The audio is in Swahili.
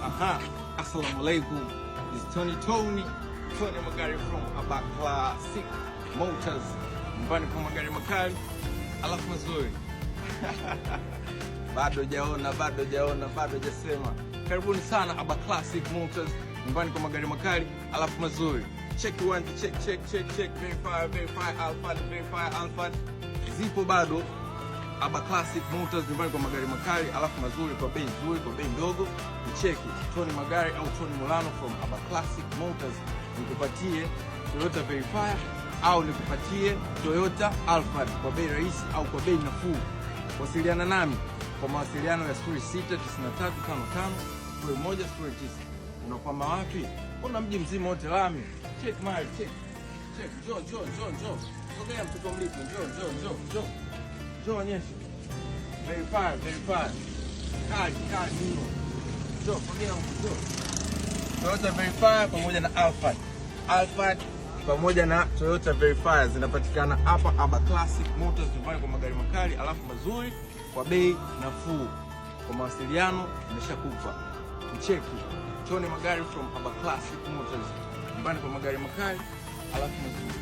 Aha, assalamu alaikum. It's Tony Magari from Aba Classic Motors. Mbani kwa magari makali, alafu mazuri. Bado hajasema. Karibuni sana Aba Classic Motors. Mbani kwa magari makali, alafu mazuri. Check one, check. Verify Alphard. Zipo bado. Aba Classic Motors nyumbani kwa magari makali alafu mazuri kwa bei nzuri, kwa bei ndogo. Nicheki Tony Magari au Tony Mulano from Aba Classic Motors. Nikupatie Toyota Verifier au nikupatie Toyota Alphard kwa bei rahisi au kwa bei nafuu. Wasiliana nami kwa mawasiliano ya 0693551109. Unakwama wapi? Una mji mzima wote lami. Check mile, check. Njoo. Sogea mtoto mlipo, njoo. Njoo onyesha. Verify. Kali mno. Njoo, sogea huko. Toyota Verifier pamoja na Alphard pamoja na Toyota Verifier zinapatikana hapa Aba Classic Motors nyumbani kwa magari makali alafu mazuri kwa bei nafuu. Kwa mawasiliano nimeshakupa. Mcheki Tony Magari from Aba Classic Motors nyumbani kwa magari makali alafu mazuri.